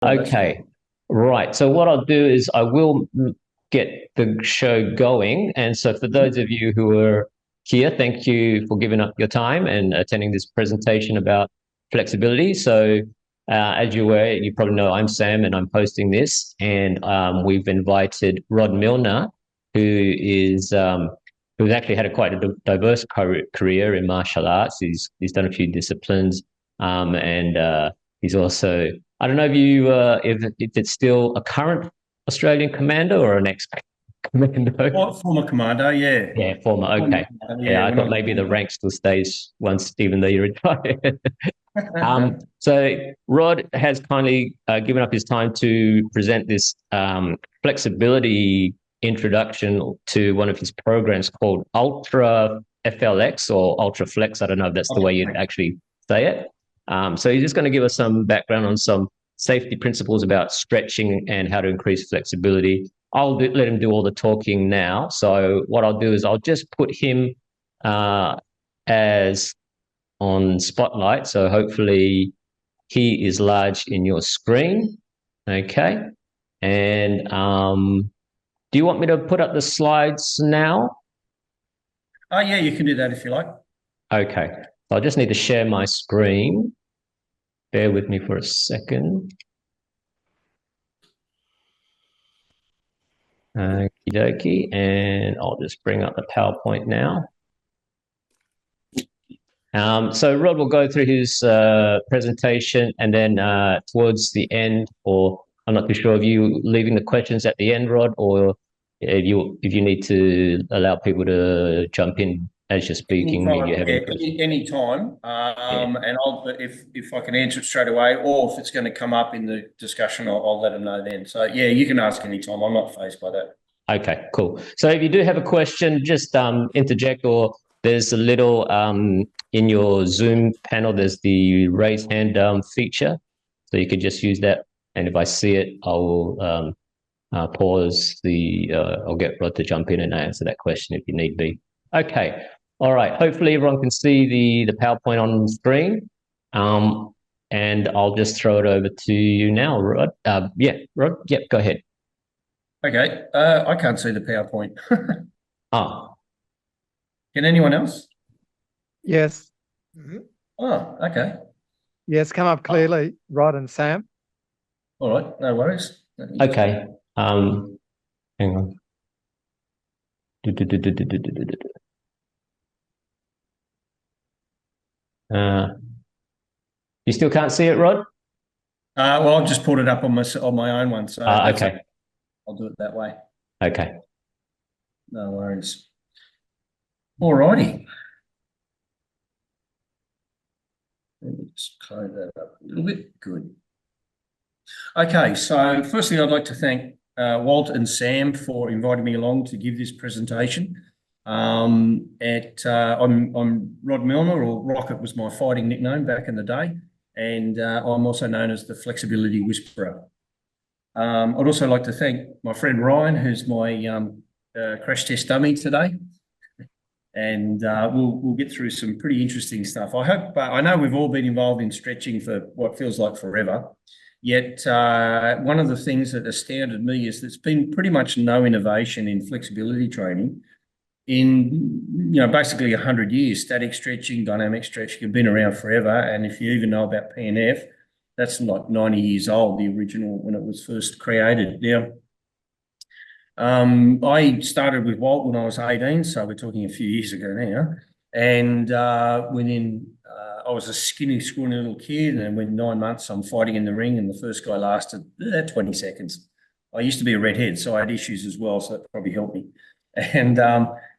Okay, right. So what I'll do is I will get the show going. And so for those of you who are here, thank you for giving up your time and attending this presentation about flexibility. So as you probably know, I'm Sam and I'm hosting this. And we've invited Rod Milner, who is who's actually had quite a diverse career in martial arts. He's done a few disciplines, and he's also, I don't know if you if it's still a current Australian commander or an ex-commando. Former commando, yeah. Yeah, former. Okay. Yeah, I thought maybe the rank still stays once, even though you retired. So Rod has kindly given up his time to present this flexibility introduction to one of his programs called UltraFLX or UltraFlex. I don't know if that's the way you'd actually say it. So he's just going to give us some background on some safety principles about stretching and how to increase flexibility. Let him do all the talking now. So what I'll do is I'll just put him as on spotlight. So hopefully he is large in your screen. Okay. And do you want me to put up the slides now? Oh, yeah, you can do that if you like. Okay. So I just need to share my screen. Bear with me for a second. Okie dokie. And I'll just bring up the PowerPoint now. So Rod will go through his presentation, and then towards the end, or I'm not too sure if you leaving the questions at the end, Rod, or if you need to allow people to jump in as you're speaking. Any time. And if I can answer it straight away, or if it's going to come up in the discussion, I'll let them know then. So yeah, you can ask any time. I'm not fazed by that. Okay, cool. So if you do have a question, just interject, or there's a little in your Zoom panel, there's the raise hand feature. So you could just use that. And if I see it, I will pause I'll get Rod to jump in and answer that question if you need be. Okay. All right. Hopefully everyone can see the PowerPoint on the screen. And I'll just throw it over to you now, Rod. Yeah, Rod, yep, go ahead. Okay. I can't see the PowerPoint. Oh. Can anyone else? Yes. Oh, okay. Yes, come up clearly, Rod and Sam. All right, no worries. Okay. Hang on. You still can't see it, Rod? Well, I've just pulled it up on my own one, so okay. I'll do it that way. Okay. No worries. All righty. Let me just close that up a little bit. Good. Okay, so firstly, I'd like to thank Walt and Sam for inviting me along to give this presentation. I'm Rod Milner, or Rocket was my fighting nickname back in the day, and I'm also known as the Flexibility Whisperer. I'd also like to thank my friend Ryan, who's my crash test dummy today, and we'll get through some pretty interesting stuff. I know we've all been involved in stretching for what feels like forever. Yet one of the things that astounded me is there's been pretty much no innovation in flexibility training in, basically 100 years. Static stretching, dynamic stretching have been around forever. And if you even know about PNF, that's like 90 years old, the original, when it was first created. Now, I started with Walt when I was 18, so we're talking a few years ago now. And I was a skinny, scrawny little kid, and within 9 months, I'm fighting in the ring, and the first guy lasted 20 seconds. I used to be a redhead, so I had issues as well, so that probably helped me. And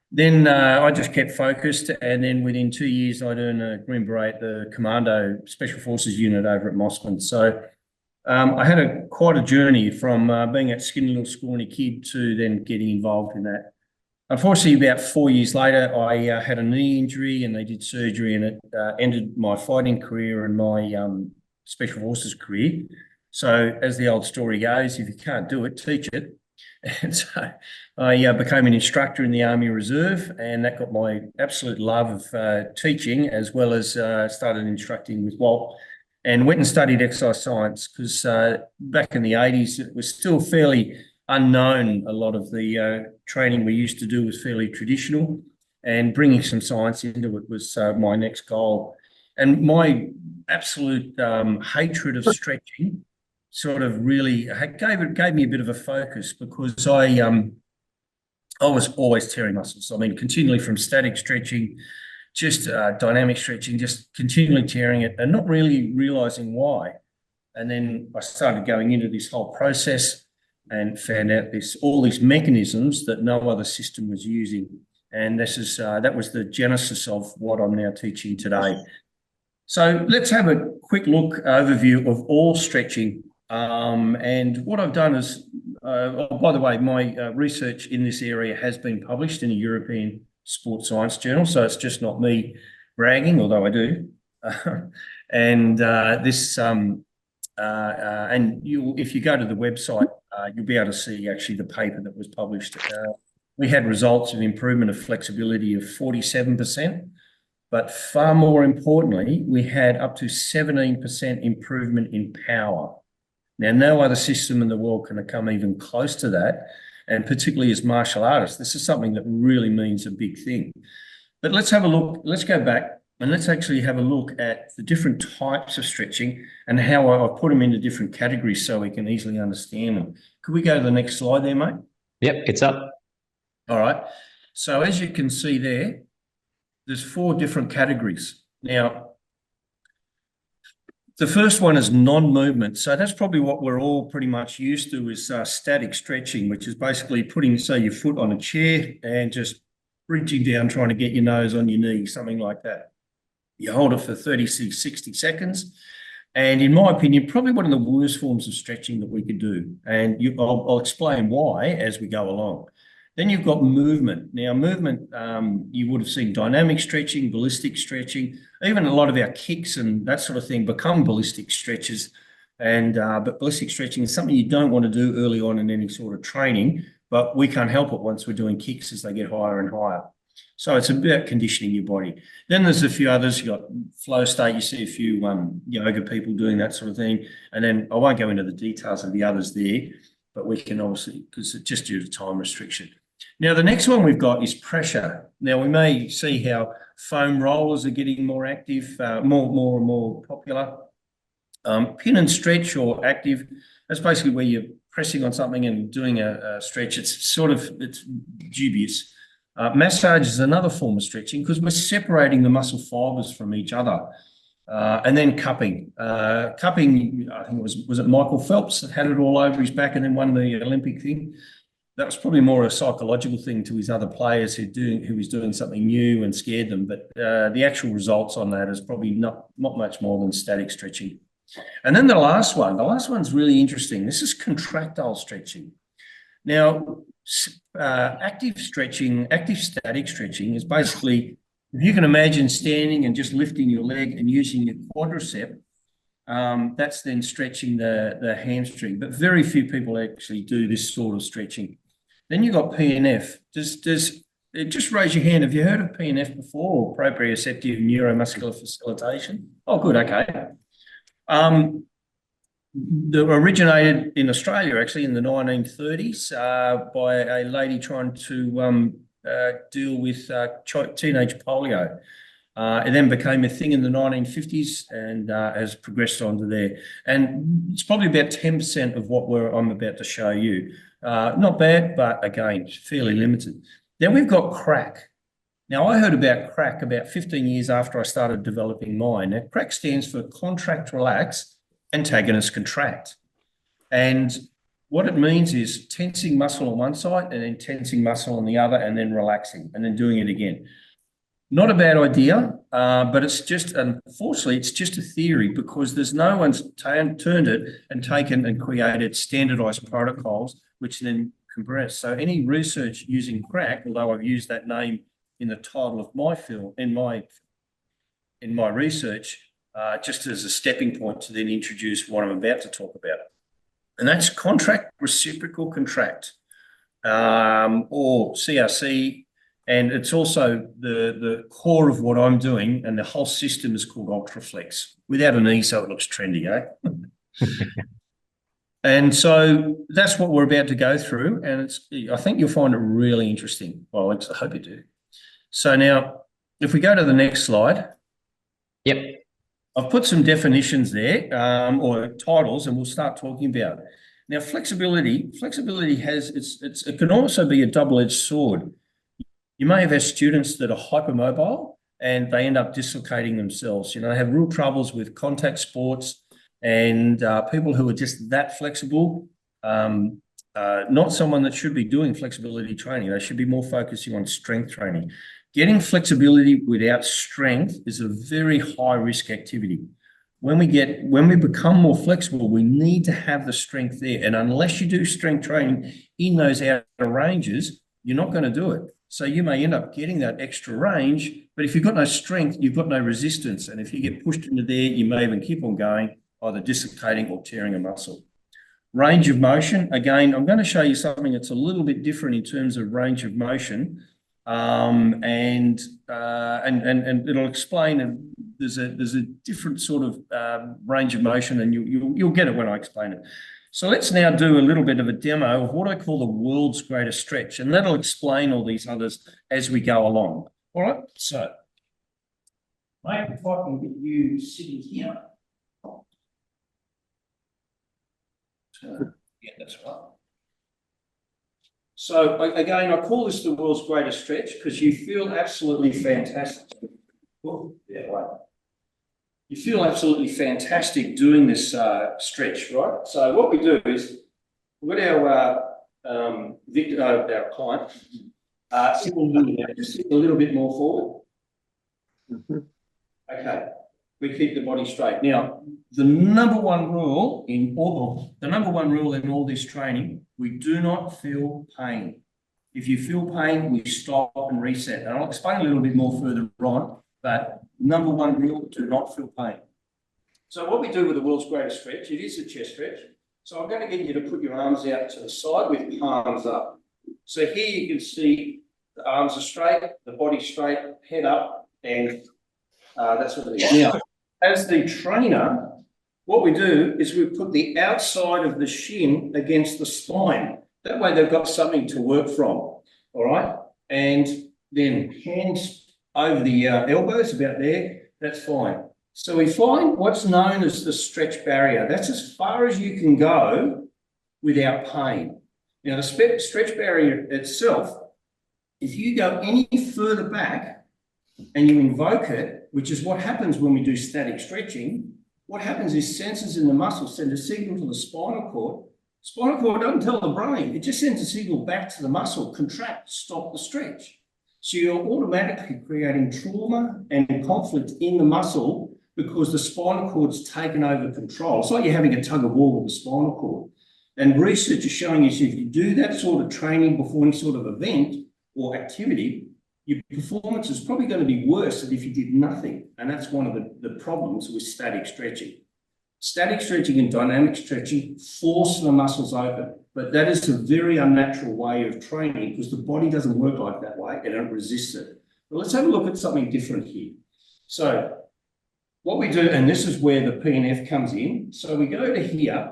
then I just kept focused, and then within 2 years, I'd earned a Green Beret, the Commando Special Forces unit over at Mossman. So I had quite a journey from being that skinny little scrawny kid to then getting involved in that. Unfortunately, about 4 years later, I had a knee injury, and they did surgery, and it ended my fighting career and my Special Forces career. So as the old story goes, if you can't do it, teach it. And so I became an instructor in the Army Reserve, and that got my absolute love of teaching, as well as started instructing with Walt. and went and studied exercise science because back in the 80s, it was still fairly unknown. A lot of the training we used to do was fairly traditional, and bringing some science into it was my next goal. And my absolute hatred of stretching sort of really gave me a bit of a focus, because I was always tearing muscles. I mean, continually from static stretching, just dynamic stretching, just continually tearing it and not really realizing why. And then I started going into this whole process and found out all these mechanisms that no other system was using. And that was the genesis of what I'm now teaching today. So let's have a quick overview of all stretching. And what I've done is, by the way, my research in this area has been published in a European Sports Science journal, so it's just not me bragging, although I do. And if you go to the website, you'll be able to see actually the paper that was published. We had results of improvement of flexibility of 47%, but far more importantly, we had up to 17% improvement in power. Now, no other system in the world can come even close to that. And particularly as martial artists, this is something that really means a big thing. But let's have a look. Let's go back and let's actually have a look at the different types of stretching and how I've put them into different categories so we can easily understand them. Could we go to the next slide there, mate? Yep, it's up. All right. So as you can see there's 4 different categories. Now, the first one is non-movement. So that's probably what we're all pretty much used to, is static stretching, which is basically putting, say, your foot on a chair and just bridging down, trying to get your nose on your knee, something like that. You hold it for 30, 60 seconds. And in my opinion, probably one of the worst forms of stretching that we could do. And I'll explain why as we go along. Then you've got movement. Now, movement, you would have seen dynamic stretching, ballistic stretching, even a lot of our kicks and that sort of thing become ballistic stretches. But ballistic stretching is something you don't want to do early on in any sort of training, but we can't help it once we're doing kicks as they get higher and higher. So it's about conditioning your body. Then there's a few others. You've got flow state. You see a few yoga people doing that sort of thing. And then I won't go into the details of the others there, but we can obviously, because it's just due to time restriction. Now, the next one we've got is pressure. Now, we may see how foam rollers are getting more active, more and more popular. Pin and stretch or active, that's basically where you're pressing on something and doing a stretch. It's dubious. Massage is another form of stretching because we're separating the muscle fibers from each other. And then cupping. Cupping, I think was it Michael Phelps that had it all over his back and then won the Olympic thing? That was probably more a psychological thing to his other players who was doing something new and scared them. But the actual results on that is probably not much more than static stretching. And then the last one's really interesting. This is contractile stretching. Now, active static stretching is basically, if you can imagine standing and just lifting your leg and using your quadricep, that's then stretching the hamstring. But very few people actually do this sort of stretching. Then you've got PNF. Just raise your hand. Have you heard of PNF before, or proprioceptive neuromuscular facilitation? Oh, good. Okay. They originated in Australia, actually, in the 1930s by a lady trying to deal with teenage polio. It then became a thing in the 1950s and has progressed on to there. And it's probably about 10% of what I'm about to show you. Not bad, but again, fairly limited. Then we've got crack. Now, I heard about crack about 15 years after I started developing mine. Now, crack stands for contract, relax, antagonist, contract. And what it means is tensing muscle on one side and then tensing muscle on the other and then relaxing and then doing it again. Not a bad idea, but it's just, unfortunately, it's just a theory because there's no one's turned it and taken and created standardized protocols, which then compress. So any research using crack, although I've used that name in the title of my film, in my research, just as a stepping point to then introduce what I'm about to talk about. And that's contract reciprocal contract, or CRC. And it's also the core of what I'm doing, and the whole system is called UltraFLX, without an E, so it looks trendy, eh? And so that's what we're about to go through, and I think you'll find it really interesting. Well, I hope you do. So now, if we go to the next slide. Yep. I've put some definitions there, or titles, and we'll start talking about it. Now, flexibility it can also be a double-edged sword. You may have had students that are hypermobile and they end up dislocating themselves. They have real troubles with contact sports, and people who are just that flexible, not someone that should be doing flexibility training. They should be more focusing on strength training. Getting flexibility without strength is a very high risk activity. When we become more flexible, we need to have the strength there. And unless you do strength training in those outer ranges, you're not going to do it. So you may end up getting that extra range, but if you've got no strength, you've got no resistance. And if you get pushed into there, you may even keep on going, either dislocating or tearing a muscle. Range of motion, again, I'm going to show you something that's a little bit different in terms of range of motion. And it'll explain, and there's a different sort of range of motion, and you'll get it when I explain it. So let's now do a little bit of a demo of what I call the world's greatest stretch, and that'll explain all these others as we go along. All right, so mate, if I can get you sitting here. Yeah, that's right. So again, I call this the world's greatest stretch because you feel absolutely fantastic. Oh, yeah, right. You feel absolutely fantastic doing this stretch, right? So what we do is we've got our client sit a little bit more forward. Okay, we keep the body straight. Now, the number one rule in all this training, we do not feel pain. If you feel pain, we stop and reset. And I'll explain a little bit more further on, but number one rule, do not feel pain. So what we do with the world's greatest stretch, it is a chest stretch. So I'm going to get you to put your arms out to the side with palms up. So here you can see the arms are straight, the body straight, head up, and that's what it is. Now, as the trainer, what we do is we put the outside of the shin against the spine. That way they've got something to work from, all right? And then hands over the elbows, about there, that's fine. So we find what's known as the stretch barrier. That's as far as you can go without pain. Now, the stretch barrier itself, if you go any further back and you invoke it, which is what happens when we do static stretching, what happens is sensors in the muscle send a signal to the spinal cord. Spinal cord doesn't tell the brain, it just sends a signal back to the muscle, contract, stop the stretch. So you're automatically creating trauma and conflict in the muscle because the spinal cord's taken over control. It's like you're having a tug of war with the spinal cord. And research is showing us if you do that sort of training before any sort of event or activity, your performance is probably going to be worse than if you did nothing. And that's one of the problems with static stretching. Static stretching and dynamic stretching force the muscles open, but that is a very unnatural way of training because the body doesn't work like that way and it resists it. But let's have a look at something different here. So what we do, and this is where the P&F comes in. So we go to here,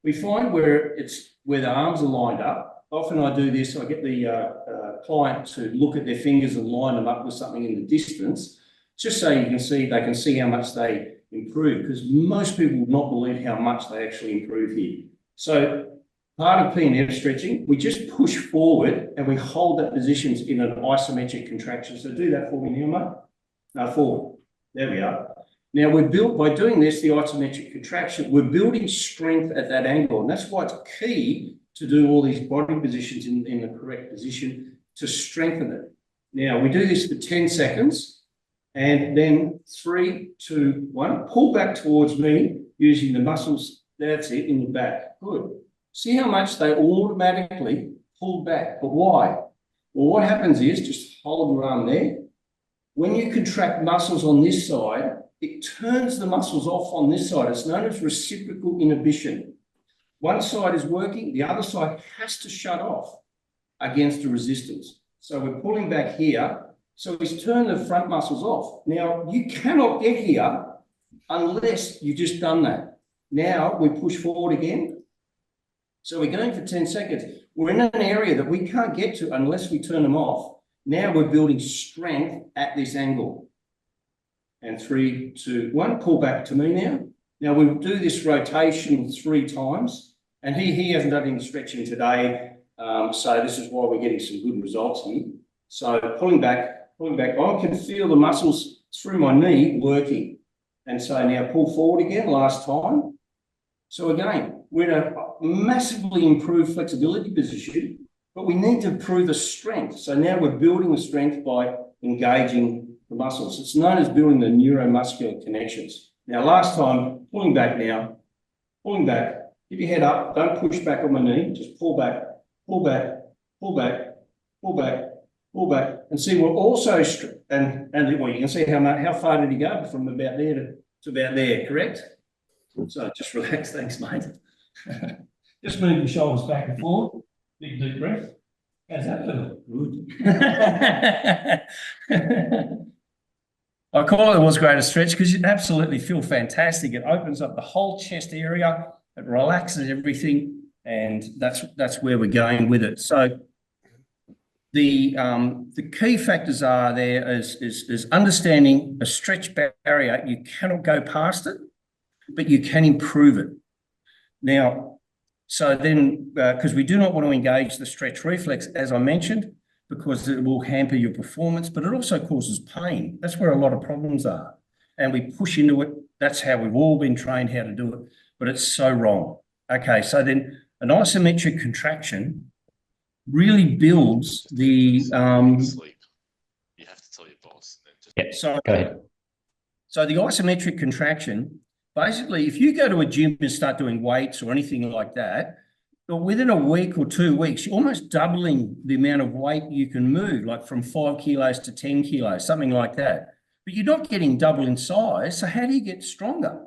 we find where the arms are lined up. Often I do this, I get the client to look at their fingers and line them up with something in the distance, just so they can see how much they improve, because most people will not believe how much they actually improve here. So part of P&F stretching, we just push forward and we hold that position in an isometric contraction. So do that for me now, mate. No, forward. There we are. Now by doing this, the isometric contraction, we're building strength at that angle. And that's why it's key to do all these body positions in the correct position to strengthen it. Now we do this for 10 seconds and then 3, 2, 1, pull back towards me using the muscles. That's it, in the back. Good. See how much they automatically pull back. But why? Well, what happens is, just hold your arm there. When you contract muscles on this side, it turns the muscles off on this side. It's known as reciprocal inhibition. One side is working, the other side has to shut off against the resistance. So we're pulling back here. So he's turned the front muscles off. Now, you cannot get here unless you've just done that. Now we push forward again. So we're going for 10 seconds. We're in an area that we can't get to unless we turn them off. Now we're building strength at this angle. And 3, 2, 1, pull back to me now. Now we'll do this rotation 3 times. And he hasn't done any stretching today. So this is why we're getting some good results here. So pulling back. I can feel the muscles through my knee working. And so now pull forward again, last time. So again, we're in a massively improved flexibility position, but we need to improve the strength. So now we're building the strength by engaging the muscles. It's known as building the neuromuscular connections. Now, last time, pulling back now, pulling back. Keep your head up, don't push back on my knee, just pull back, pull back, pull back, pull back, pull back. And see, we're also, and well, you can see how far did he go from about there to about there, correct? So just relax, thanks, mate. Just move your shoulders back and forward, big deep breath. How's that feel? Good. I call it what's great a stretch because you absolutely feel fantastic. It opens up the whole chest area, it relaxes everything, and that's where we're going with it. So the key factors are there is understanding a stretch barrier. You cannot go past it, but you can improve it. Now, so then, because we do not want to engage the stretch reflex, as I mentioned, because it will hamper your performance, but it also causes pain. That's where a lot of problems are. And we push into it. That's how we've all been trained how to do it, but it's so wrong. Okay, so then an isometric contraction really builds the... Sleep. You have to tell your boss. Go ahead. So the isometric contraction, basically, if you go to a gym and start doing weights or anything like that, within a week or 2 weeks, you're almost doubling the amount of weight you can move, like from 5 kilos to 10 kilos, something like that. But you're not getting double in size, so how do you get stronger?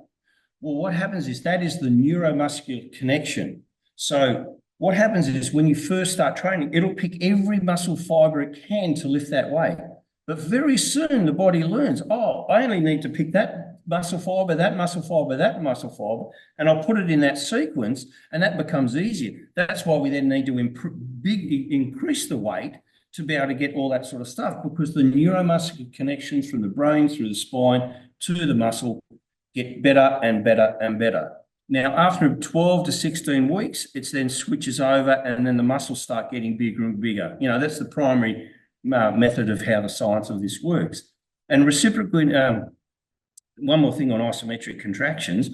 Well, what happens is that is the neuromuscular connection. So what happens is when you first start training, it'll pick every muscle fiber it can to lift that weight. But very soon the body learns, oh, I only need to pick that muscle fiber, that muscle fiber, that muscle fiber, and I'll put it in that sequence, and that becomes easier. That's why we then need to increase the weight to be able to get all that sort of stuff, because the neuromuscular connections from the brain through the spine to the muscle get better and better and better. Now, after 12 to 16 weeks, it then switches over, and then the muscles start getting bigger and bigger. You know, that's the primary method of how the science of this works. And reciprocally, one more thing on isometric contractions,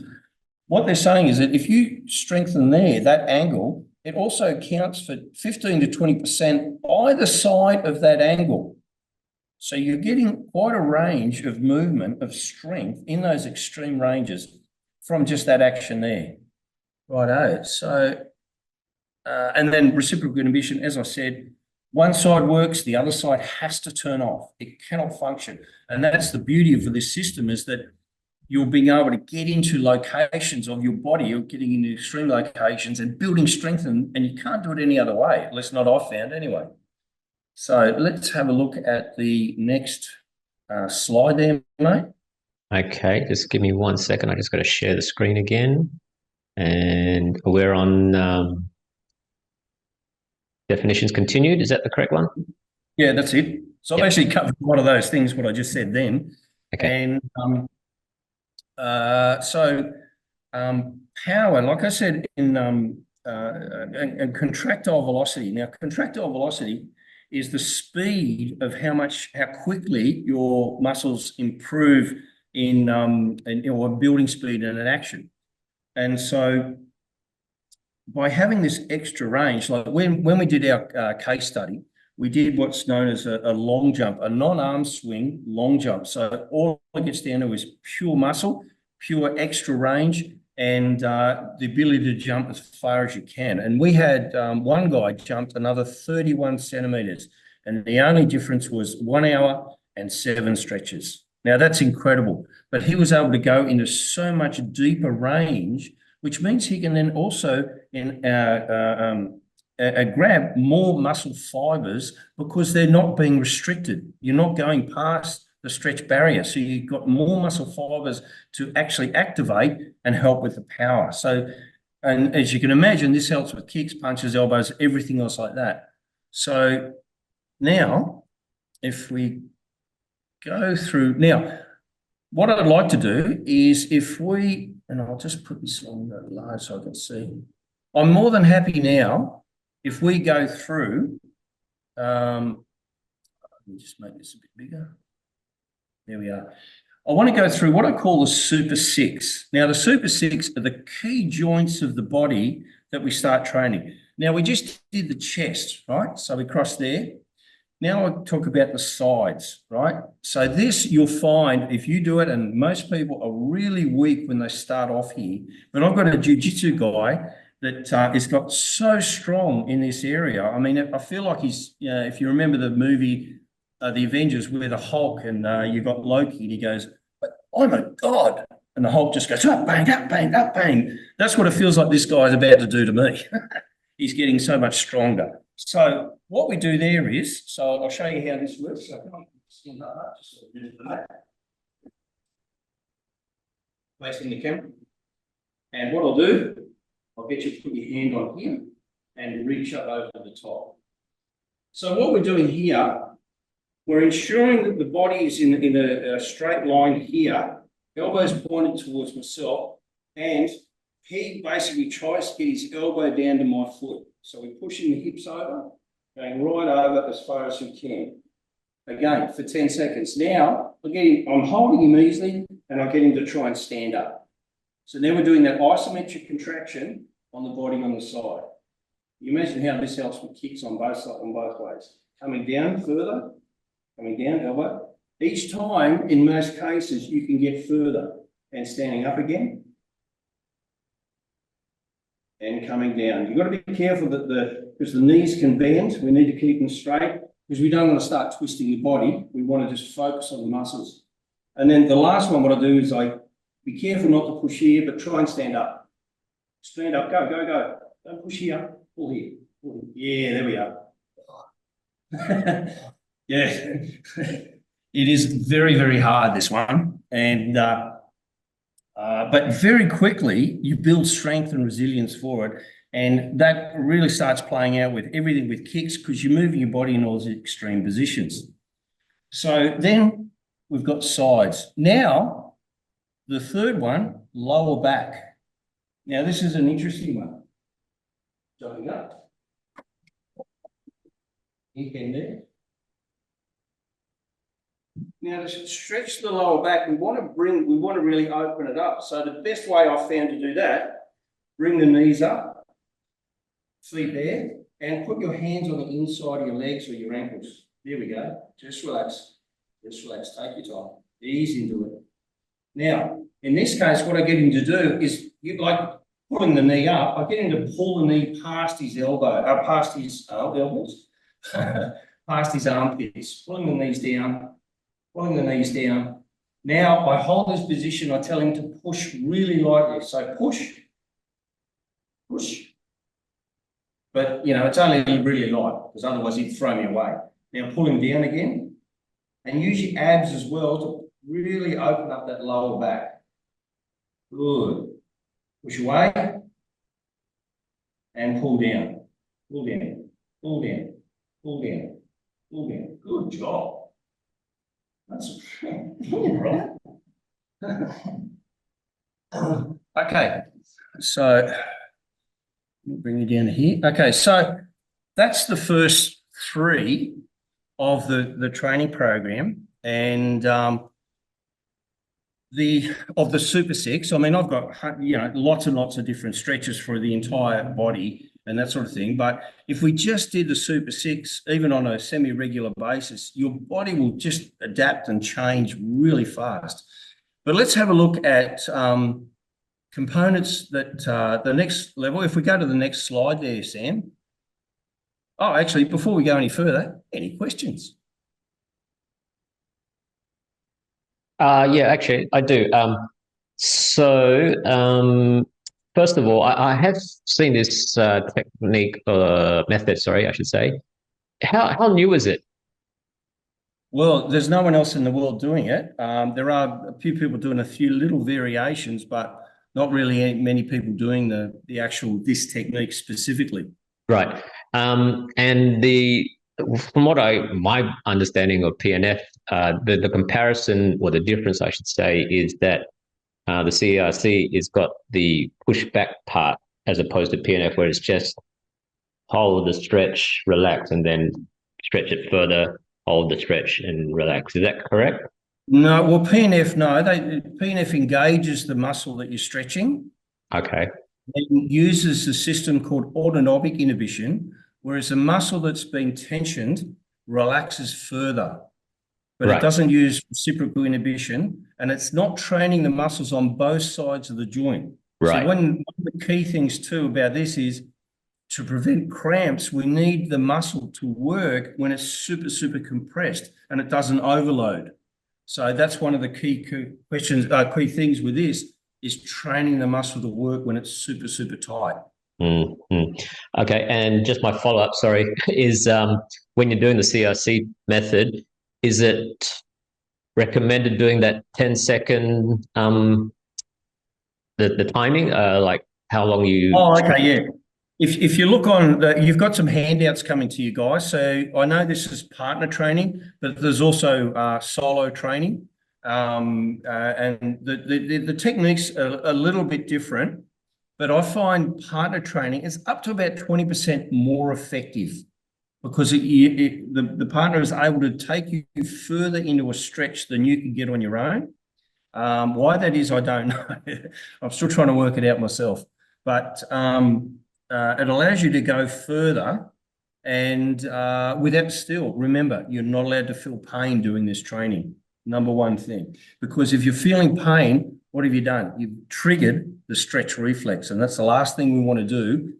what they're saying is that if you strengthen that angle, it also accounts for 15 to 20% either side of that angle. So you're getting quite a range of movement of strength in those extreme ranges from just that action there. Righto. So, and then reciprocal inhibition, as I said, one side works, the other side has to turn off. It cannot function. And that's the beauty of this system, is that you're being able to get into locations of your body, you're getting into extreme locations and building strength, and you can't do it any other way, at least not I've found anyway. So let's have a look at the next slide there, mate. Okay, just give me 1 second. I just got to share the screen again. And we're on definitions continued. Is that the correct one? Yeah, that's it. So I've actually covered a lot of those things, what I just said then. Okay. And power, like I said, in contractile velocity. Now, contractile velocity is the speed of how quickly your muscles improve in building speed in an action. And so by having this extra range, like when we did our case study, we did what's known as a long jump, a non-arm swing long jump. So all it gets down to is pure muscle, pure extra range, and the ability to jump as far as you can. And we had one guy jumped another 31 centimeters, and the only difference was 1 hour and 7 stretches. Now that's incredible, but he was able to go into so much deeper range, which means he can then also grab more muscle fibers because they're not being restricted. You're not going past the stretch barrier. So you've got more muscle fibers to actually activate and help with the power. So, and as you can imagine, this helps with kicks, punches, elbows, everything else like that. So now, if we go through, now, what I'd like to do is if we, and I'll just put this on the large so I can see. I'm more than happy now if we go through, let me just make this a bit bigger. There we are. I want to go through what I call the Super Six. Now, the Super Six are the key joints of the body that we start training. Now, we just did the chest, right? So we crossed there. Now I'll talk about the sides, right? So this you'll find if you do it, and most people are really weak when they start off here, but I've got a jiu-jitsu guy that has got so strong in this area. I mean, I feel like he's, if you remember the movie, The Avengers, where the Hulk and you got Loki, and he goes, "I'm a god." And the Hulk just goes, up, bang, up, bang, up, bang. That's what it feels like this guy's about to do to me. He's getting so much stronger. So what we do there is, so I'll show you how this works. So stand up, just a minute for that. Facing the camera. And what I'll do, I'll get you to put your hand on here and reach up over the top. So what we're doing here, we're ensuring that the body is in a straight line here, elbows pointed towards myself, and he basically tries to get his elbow down to my foot. So we're pushing the hips over, going right over as far as we can. Again, for 10 seconds. Now, I'm holding him easily, and I get him to try and stand up. So now we're doing that isometric contraction on the body on the side. You imagine how this helps with kicks on both sides, on both ways. Coming down further, coming down, elbow. Each time, in most cases, you can get further and standing up again. And coming down. You've got to be careful that because the knees can bend, we need to keep them straight because we don't want to start twisting the body. We want to just focus on the muscles. And then the last one, what I do is I be careful not to push here, but try and stand up. Stand up, go, go, go. Don't push here, pull here. Pull here. Yeah, there we are. Yeah, it is very, very hard, this one. And but very quickly, you build strength and resilience for it. And that really starts playing out with everything with kicks because you're moving your body in all these extreme positions. So then we've got sides. Now, the third one, lower back. Now, this is an interesting one. Jumping up. You can there. Now, to stretch the lower back, we want to really open it up. So the best way I've found to do that, bring the knees up, feet there, and put your hands on the inside of your legs or your ankles. There we go. Just relax. Just relax. Take your time. Ease into it. Now, in this case, what I get him to do is, like pulling the knee up, I get him to pull the knee past his elbow, past his elbows, past his armpits, pulling the knees down. Pulling the knees down. Now I hold this position, I tell him to push really lightly. So push, push. But, it's only really light because otherwise he'd throw me away. Now pull him down again and use your abs as well to really open up that lower back. Good. Push away and pull down, pull down, pull down, pull down, pull down. Good job. That's right. Okay, so bring you down to here. Okay, so that's the first three of the training program, and of the Super Six. I mean, I've got lots and lots of different stretches for the entire body and that sort of thing. But if we just did the Super Six, even on a semi-regular basis, your body will just adapt and change really fast. But let's have a look at components that the next level. If we go to the next slide there, Sam. Oh, actually, before we go any further, any questions? Yeah, actually, I do. So first of all, I have seen this technique, method, sorry, I should say. How new is it? Well, there's no one else in the world doing it. There are a few people doing a few little variations, but not really many people doing the actual this technique specifically. Right. And from my understanding of PNF, the comparison or the difference, I should say, is that the CRC has got the pushback part as opposed to PNF, where it's just hold the stretch, relax, and then stretch it further, hold the stretch and relax. Is that correct? No, well, PNF, no, PNF engages the muscle that you're stretching. Okay. It uses a system called autonomic inhibition, whereas a muscle that's been tensioned relaxes further. But Right. it doesn't use reciprocal inhibition, and it's not training the muscles on both sides of the joint. Right. So one of the key things too about this is to prevent cramps, we need the muscle to work when it's super, super compressed and it doesn't overload. So that's one of the key things with this is training the muscle to work when it's super, super tight. Okay, and just my follow-up, sorry, is when you're doing the CRC method, is it recommended doing that 10-second the timing, like how long you? Oh, okay, yeah. If you look on you've got some handouts coming to you guys. So I know this is partner training, but there's also solo training, and the techniques are a little bit different. But I find partner training is up to about 20% more effective because the partner is able to take you further into a stretch than you can get on your own. Why that is, I don't know. I'm still trying to work it out myself. But it allows you to go further and without still, remember, you're not allowed to feel pain doing this training. Number one thing, because if you're feeling pain, what have you done? You've triggered the stretch reflex, and that's the last thing we want to do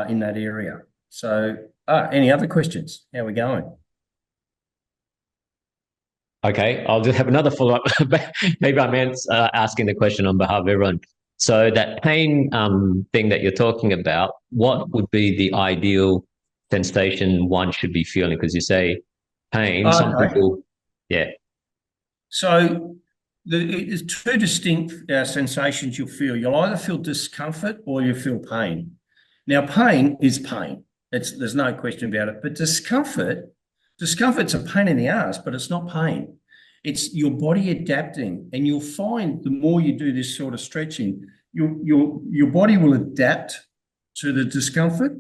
in that area. So, any other questions? How are we going? Okay, I'll just have another follow-up. Maybe I'm asking the question on behalf of everyone. So that pain thing that you're talking about, what would be the ideal sensation one should be feeling? Because you say pain, some people, yeah. So there's two distinct sensations you'll feel. You'll either feel discomfort or you feel pain. Now, pain is pain. There's no question about it. But discomfort's a pain in the ass, but it's not pain. It's your body adapting, and you'll find the more you do this sort of stretching, your body will adapt to the discomfort,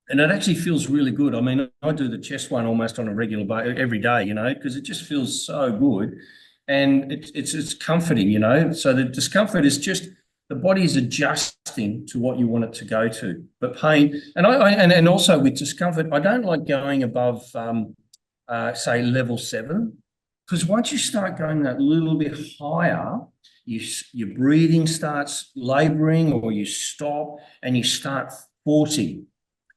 and it actually feels really good. I mean, I do the chest one almost on a regular basis every day, you know, because it just feels so good, and it's comforting, you know. So the discomfort is just the body is adjusting to what you want it to go to. But pain, and also with discomfort, I don't like going above, say, level 7, because once you start going that little bit higher, your breathing starts laboring, or you stop and you start forcing.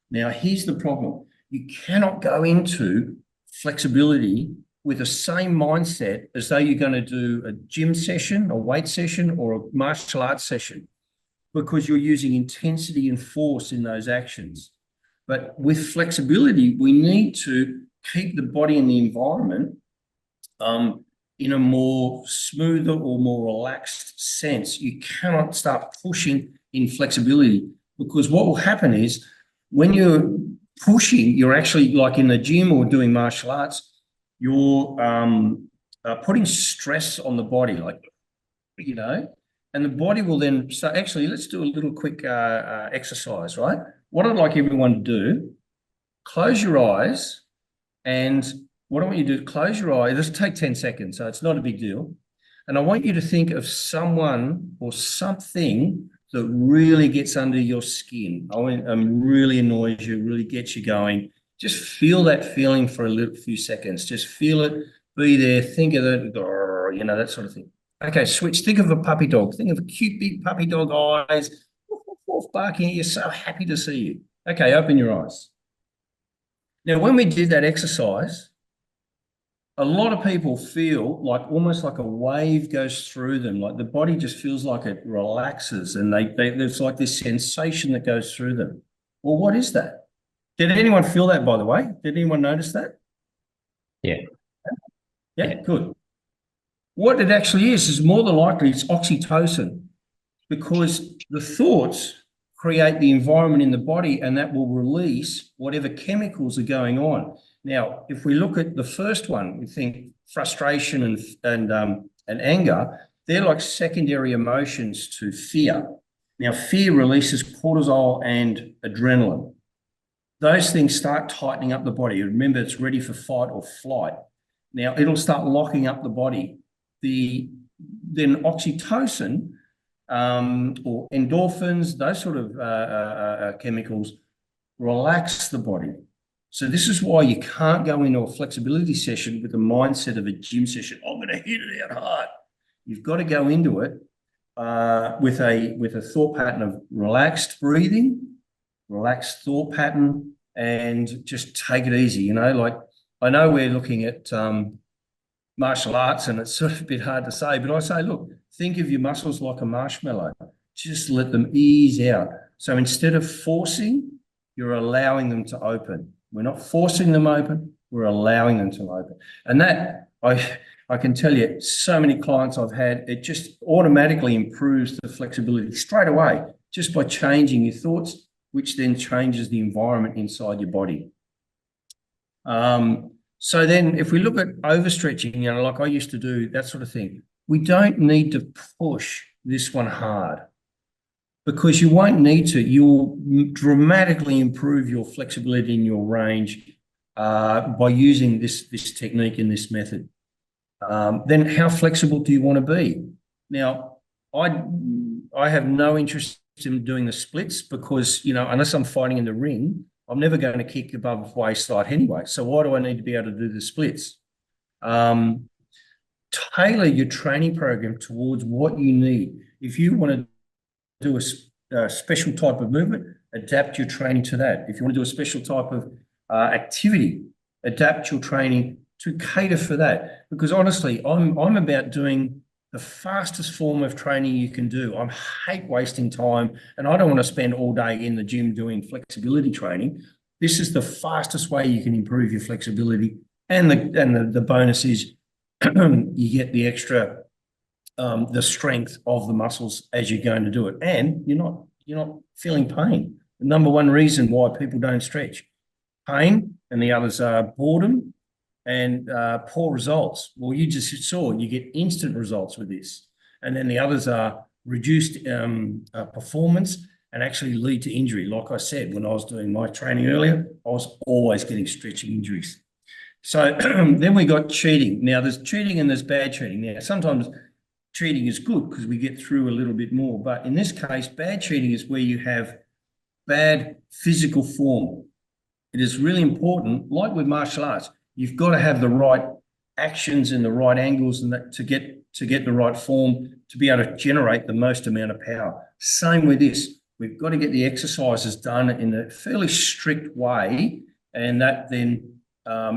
Now, here's the problem. You cannot go into flexibility with the same mindset as though you're going to do a gym session, a weight session, or a martial arts session, because you're using intensity and force in those actions. But with flexibility, we need to keep the body and the environment in a more smoother or more relaxed sense. You cannot start pushing in flexibility, because what will happen is when you're pushing, you're actually, like in the gym or doing martial arts, you're putting stress on the body, like, you know, and the body will then, so actually, let's do a little quick exercise, right? What I'd like everyone to do, close your eyes, and what I want you to do, close your eyes. Let's take 10 seconds, so it's not a big deal. And I want you to think of someone or something that really gets under your skin. Really annoys you, really gets you going. Just feel that feeling for a few seconds. Just feel it, be there, think of it, you know, that sort of thing. Okay, switch. Think of a puppy dog. Think of a cute big puppy dog eyes, barking at you, so happy to see you. Okay, open your eyes. Now, when we did that exercise, a lot of people feel like almost like a wave goes through them, like the body just feels like it relaxes, and there's like this sensation that goes through them. Well, what is that? Did anyone feel that, by the way? Did anyone notice that? Yeah. Yeah, good. What it actually is more than likely it's oxytocin, because the thoughts create the environment in the body, and that will release whatever chemicals are going on. Now, if we look at the first one, we think frustration and anger, they're like secondary emotions to fear. Now, fear releases cortisol and adrenaline. Those things start tightening up the body. Remember, it's ready for fight or flight. Now, it'll start locking up the body. Then oxytocin or endorphins, those sort of chemicals, relax the body. So this is why you can't go into a flexibility session with the mindset of a gym session. I'm going to hit it out hard. You've got to go into it with a thought pattern of relaxed breathing, relaxed thought pattern, and just take it easy. You know, like I know we're looking at martial arts, and it's sort of a bit hard to say, but I say, look, think of your muscles like a marshmallow. Just let them ease out. So instead of forcing, you're allowing them to open. We're not forcing them open, we're allowing them to open. And that, I can tell you, so many clients I've had, it just automatically improves the flexibility straight away, just by changing your thoughts, which then changes the environment inside your body. So then if we look at overstretching, you know, like I used to do, that sort of thing, we don't need to push this one hard, because you won't need to. You'll dramatically improve your flexibility in your range by using this technique and this method. Then how flexible do you want to be? Now, I have no interest in doing the splits, because, you know, unless I'm fighting in the ring, I'm never going to kick above waist height anyway. So why do I need to be able to do the splits? Tailor your training program towards what you need. If you want to do a special type of movement, adapt your training to that. If you want to do a special type of activity, adapt your training to cater for that. Because honestly, I'm about doing the fastest form of training you can do. I hate wasting time, and I don't want to spend all day in the gym doing flexibility training. This is the fastest way you can improve your flexibility, and the bonus is you get the extra the strength of the muscles as you're going to do it, and you're not feeling pain. The number one reason why people don't stretch, pain, and the others are boredom and poor results. Well, you just saw you get instant results with this, and then the others are reduced performance and actually lead to injury. Like I said, when I was doing my training earlier, I was always getting stretching injuries. So then we got cheating. Now there's cheating and there's bad cheating. Now sometimes cheating is good because we get through a little bit more, but in this case, bad cheating is where you have bad physical form. It is really important, like with martial arts, you've got to have the right actions and the right angles and that to get the right form to be able to generate the most amount of power. Same with this. We've got to get the exercises done in a fairly strict way, and that then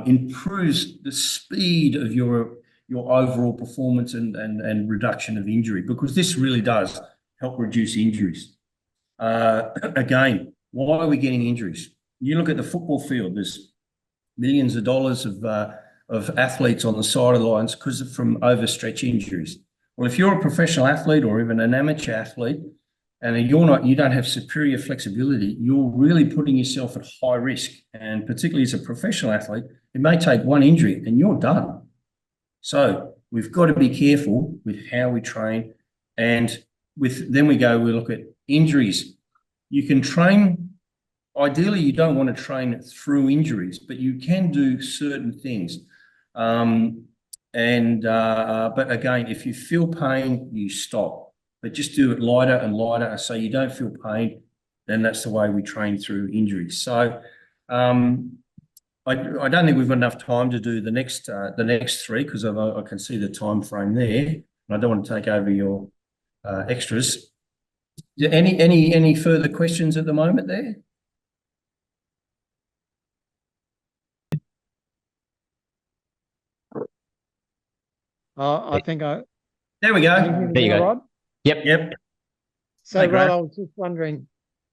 improves the speed of your overall performance and reduction of injury, because this really does help reduce injuries. Again, why are we getting injuries? You look at the football field, there's millions of dollars of athletes on the sidelines because of from overstretch injuries. Well, if you're a professional athlete or even an amateur athlete, and you don't have superior flexibility, you're really putting yourself at high risk. And particularly as a professional athlete, it may take one injury and you're done. So we've got to be careful with how we train. And then we look at injuries. You can train, ideally you don't want to train through injuries, but you can do certain things. But again, if you feel pain, you stop. But just do it lighter and lighter so you don't feel pain. Then that's the way we train through injuries. So I don't think we've got enough time to do the next three, because I can see the time frame there, and I don't want to take over your extras. Any further questions at the moment there? I think There we can you go. hear me There you now, go. Rod? Yep. Yep. So, Hey, Rod, Graham. I was just wondering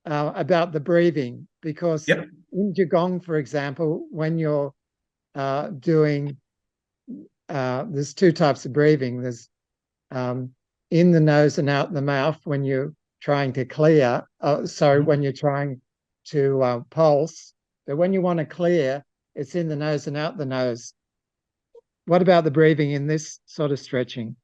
about the breathing, because Yep. in Qigong, for example, when you're doing, there's two types of breathing. There's in the nose and out the mouth when you're trying to clear, when you're trying to pulse. But when you want to clear, it's in the nose and out the nose. What about the breathing in this sort of stretching?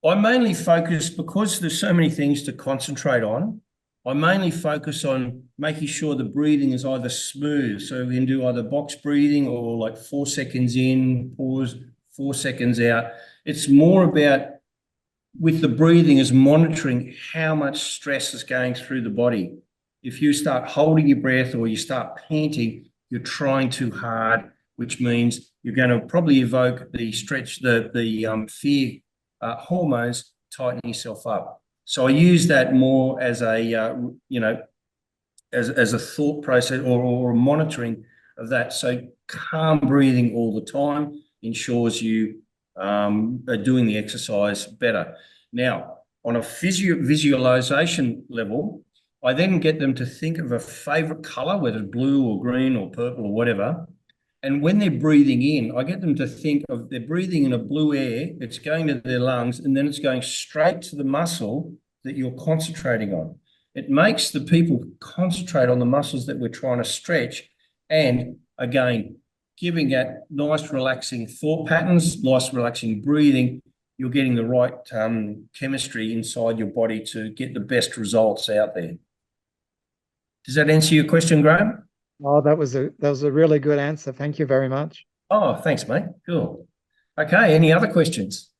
I mainly focus, because there's so many things to concentrate on, I mainly focus on making sure the breathing is either smooth. So we can do either box breathing or like 4 seconds in, pause, 4 seconds out. It's more about, with the breathing, is monitoring how much stress is going through the body. If you start holding your breath or you start panting, you're trying too hard, which means you're going to probably evoke the fear hormones, tighten yourself up. So I use that more as a as a thought process, or a monitoring of that. So calm breathing all the time ensures you are doing the exercise better. Now, on a visualization level, I then get them to think of a favorite color, whether it's blue or green or purple or whatever. And when they're breathing in, I get them to think of, they're breathing in a blue air, it's going to their lungs, and then it's going straight to the muscle that you're concentrating on. It makes the people concentrate on the muscles that we're trying to stretch. And again, giving that nice relaxing thought patterns, nice relaxing breathing, you're getting the right chemistry inside your body to get the best results out there. Does that answer your question, Graham? Oh, that was a really good answer. Thank you very much. Oh, thanks, mate. Cool. Okay, any other questions?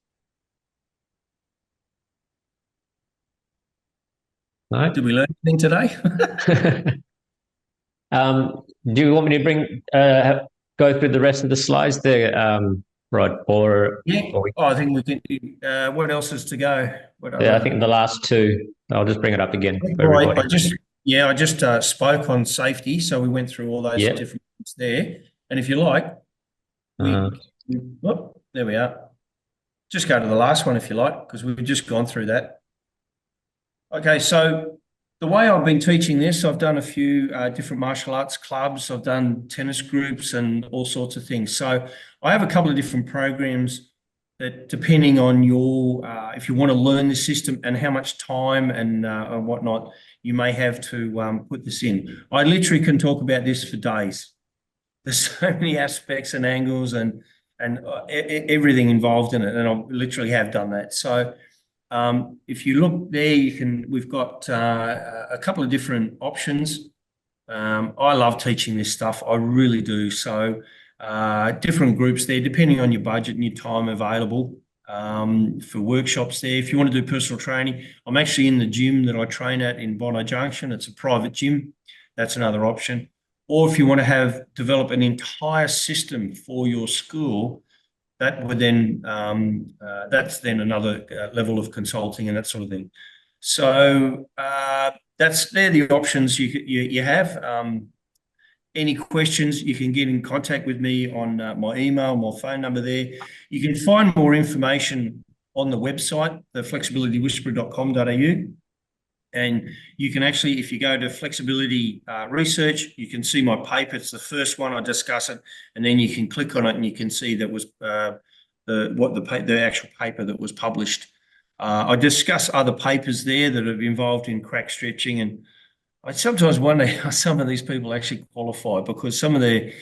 No? Did we learn anything today? Do you want me to go through the rest of the slides there, Rod? Yeah. I think we can. What else is to go? I think the last two. I'll just bring it up again for Right. everybody. I just spoke on safety, so we went through all those different things there. And if you like, there we are. Just go to the last one if you like, because we've just gone through that. Okay, so the way I've been teaching this, I've done a few different martial arts clubs, I've done tennis groups and all sorts of things. So I have a couple of different programs that, depending on your, if you want to learn the system and how much time and whatnot you may have to put this in. I literally can talk about this for days. There's so many aspects and angles and everything involved in it, and I literally have done that. So if you look there, we've got a couple of different options. I love teaching this stuff. I really do. So different groups there, depending on your budget and your time available for workshops there. If you want to do personal training, I'm actually in the gym that I train at in Bondi Junction. It's a private gym. That's another option. Or if you want to develop an entire system for your school, that would then that's then another level of consulting and that sort of thing. So they're the options you have. Any questions, you can get in contact with me on my email, my phone number there. You can find more information on the website, theflexibilitywhisperer.com.au. And you can actually, if you go to flexibility research, you can see my paper. It's the first one. I discuss it, and then you can click on it, and you can see that was the actual paper that was published. I discuss other papers there that have involved in crack stretching, and I sometimes wonder how some of these people actually qualify, because some of their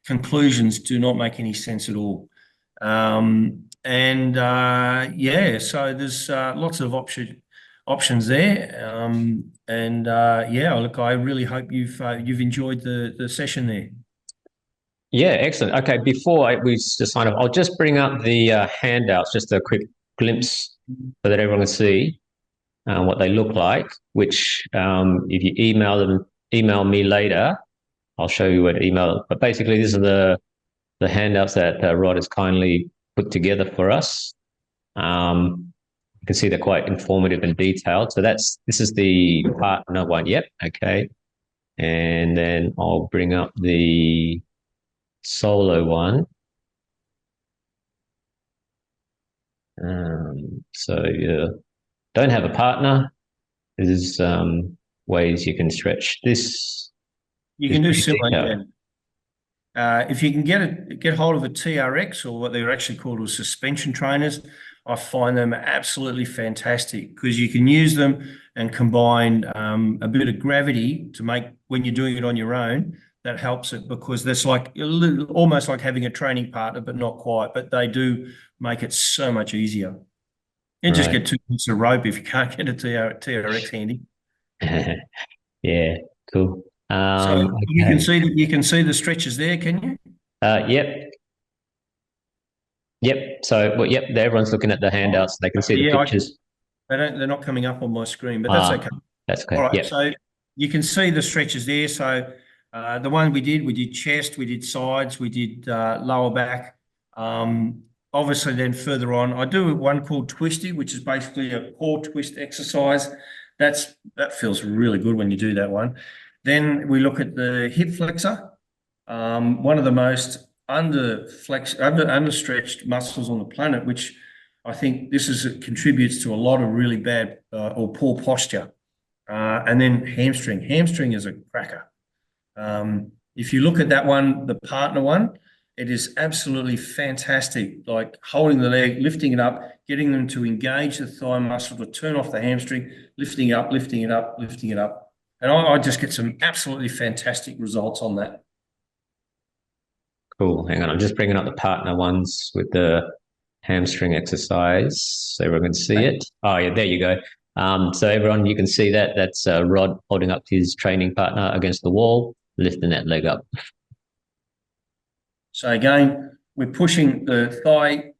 conclusions do not make any sense at all. So there's lots of options there. Look, I really hope you've enjoyed the session there. Yeah, excellent. Okay, before we just sign off, I'll just bring up the handouts, just a quick glimpse so that everyone can see what they look like, which if you email me later, I'll show you what email. But basically, these are the handouts that Rod has kindly put together for us. You can see they're quite informative and detailed. So this is the partner one. Yep. Okay. And then I'll bring up the solo one. So you don't have a partner. There's ways you can stretch this. You It's can do pretty similar. detailed. If you can get hold of a TRX, or what they're actually called as suspension trainers, I find them absolutely fantastic because you can use them and combine a bit of gravity to make, when you're doing it on your own, that helps it, because that's like almost like having a training partner, but not quite. But they do make it so much easier. And just Right. get 2 bits of rope if you can't get a TRX handy. Yeah, cool. So you Okay. can see the stretches there, can you? Yep. Yep. So, well, yep, everyone's looking at the handouts. They can see the Yeah, pictures. they're not coming up on my screen, but that's okay. That's All okay. right, Yep. so you can see the stretches there. So the one we did chest, we did sides, we did lower back. Obviously, then further on, I do one called twisty, which is basically a core twist exercise. That feels really good when you do that one. Then we look at the hip flexor, one of the most understretched muscles on the planet, which I think contributes to a lot of really bad or poor posture. And then hamstring. Hamstring is a cracker. If you look at that one, the partner one, it is absolutely fantastic. Like holding the leg, lifting it up, getting them to engage the thigh muscle to turn off the hamstring, lifting it up, lifting it up, lifting it up. And I just get some absolutely fantastic results on that. Cool. Hang on. I'm just bringing up the partner ones with the hamstring exercise so everyone can see it. Oh, yeah, there you go. So everyone, you can see that. That's Rod holding up his training partner against the wall, lifting that leg up. So again, we're pushing the thigh,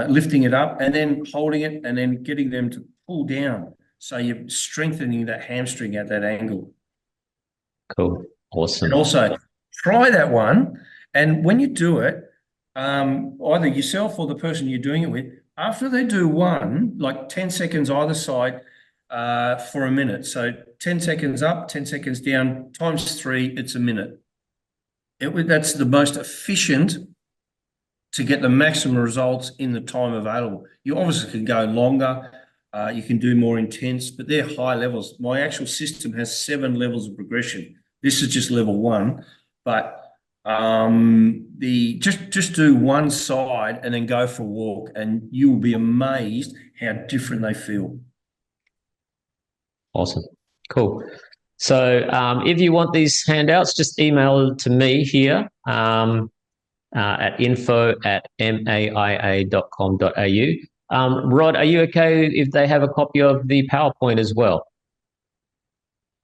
lifting it up and then holding it and then getting them to pull down. So you're strengthening that hamstring at that angle. Cool. Awesome. And also try that one. And when you do it, either yourself or the person you're doing it with, after they do one, like 10 seconds either side for a minute. So 10 seconds up, 10 seconds down, times 3, it's a minute. That's the most efficient to get the maximum results in the time available. You obviously can go longer, you can do more intense, but they're high levels. My actual system has 7 levels of progression. This is just level 1, but just do one side and then go for a walk, and you will be amazed how different they feel. Awesome. Cool. So if you want these handouts, just email to me here at info@maia.com.au. Rod, are you okay if they have a copy of the PowerPoint as well?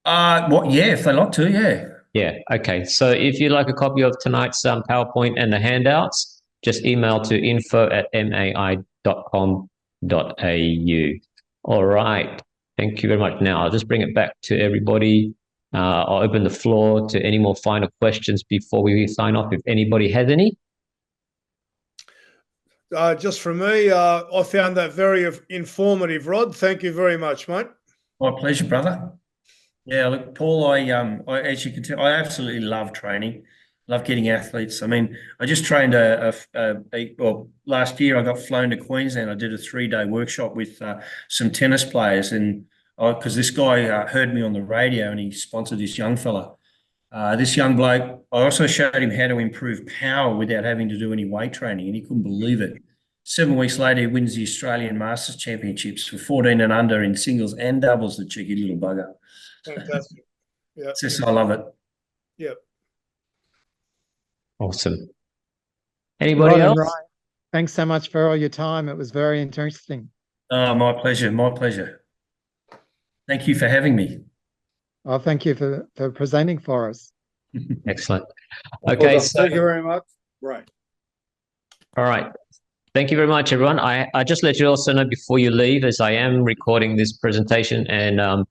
Yeah, if they like to, yeah. Yeah, okay. So if you'd like a copy of tonight's PowerPoint and the handouts, just email to info@mai.com.au. All right. Thank you very much. Now, I'll just bring it back to everybody. I'll open the floor to any more final questions before we sign off, if anybody has any. Just from me, I found that very informative, Rod. Thank you very much, mate. My pleasure, brother. Yeah, look, Paul, as you can tell, I absolutely love training, love getting athletes. I mean, I just trained last year I got flown to Queensland. I did a 3-day workshop with some tennis players, and because this guy heard me on the radio and he sponsored this young fella. This young bloke, I also showed him how to improve power without having to do any weight training, and he couldn't believe it. 7 weeks later, he wins the Australian Masters Championships for 14 and under in singles and doubles, the cheeky little bugger. Fantastic. Yeah. Just, I love it. Yep. Awesome. Anybody Rod and else? Ryan, thanks so much for all your time. It was very interesting. My pleasure. My pleasure. Thank you for having me. Well, thank you for presenting for us. Excellent. Okay, so Thank you very much. Right. all right. Thank you very much, everyone. I just let you also know before you leave, as I am recording this presentation, and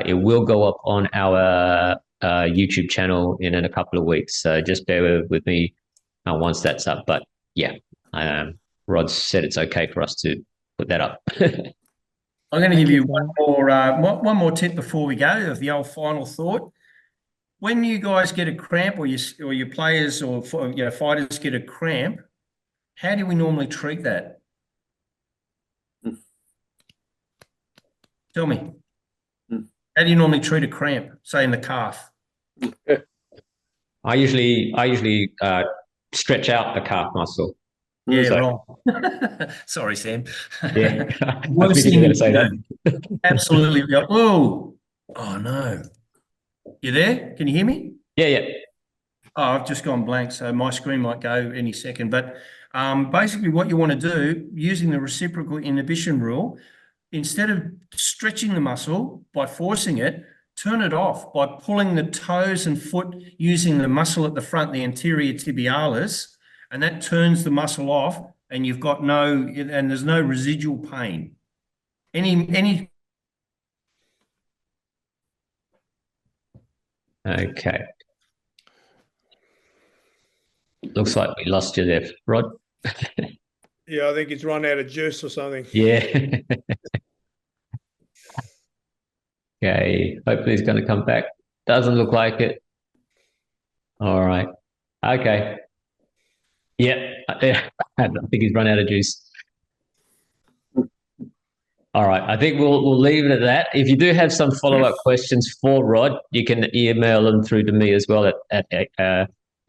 it will go up on our YouTube channel in a couple of weeks. So just bear with me once that's up. But yeah, Rod said it's okay for us to put that up. I'm going to give you one more tip before we go, of the old final thought. When you guys get a cramp, or your players or fighters get a cramp, how do we normally treat that? Tell me. How do you normally treat a cramp, say in the calf? I usually stretch out the calf muscle. Yeah, So, right. Sorry, Sam. yeah, I Worst figured you were going to say thing that. absolutely. Go, oh, oh no. You there? Can you hear me? Yeah, yeah. Oh, I've just gone blank, so my screen might go any second. But basically what you want to do, using the reciprocal inhibition rule, instead of stretching the muscle by forcing it, turn it off by pulling the toes and foot using the muscle at the front, the anterior tibialis, and that turns the muscle off, and you've got and there's no residual pain. Any Okay. Looks like we lost you there, Rod. Yeah, I think he's run out of juice or something. Yeah. Okay. Hopefully he's going to come back. Doesn't look like it. All right. Okay. Yep. Yeah. I think he's run out of juice. All right. I think we'll leave it at that. If you do have some follow-up questions for Rod, you can email them through to me as well at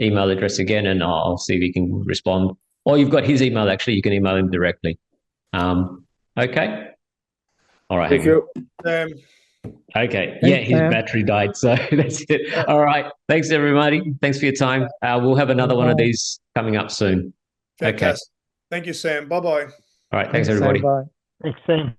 email address again, and I'll see if he can respond. Or you've got his email, actually. You can email him directly. Okay. All right. Thank you. Okay. Thanks, Yeah, his Sam. battery died, so that's it. All right. Thanks, everybody. Thanks for your time. We'll have another one of these coming up soon. Okay. Fantastic. Thank you, Sam. Bye-bye. All right. Thanks, Sam. everybody. Bye. Thanks, Sam.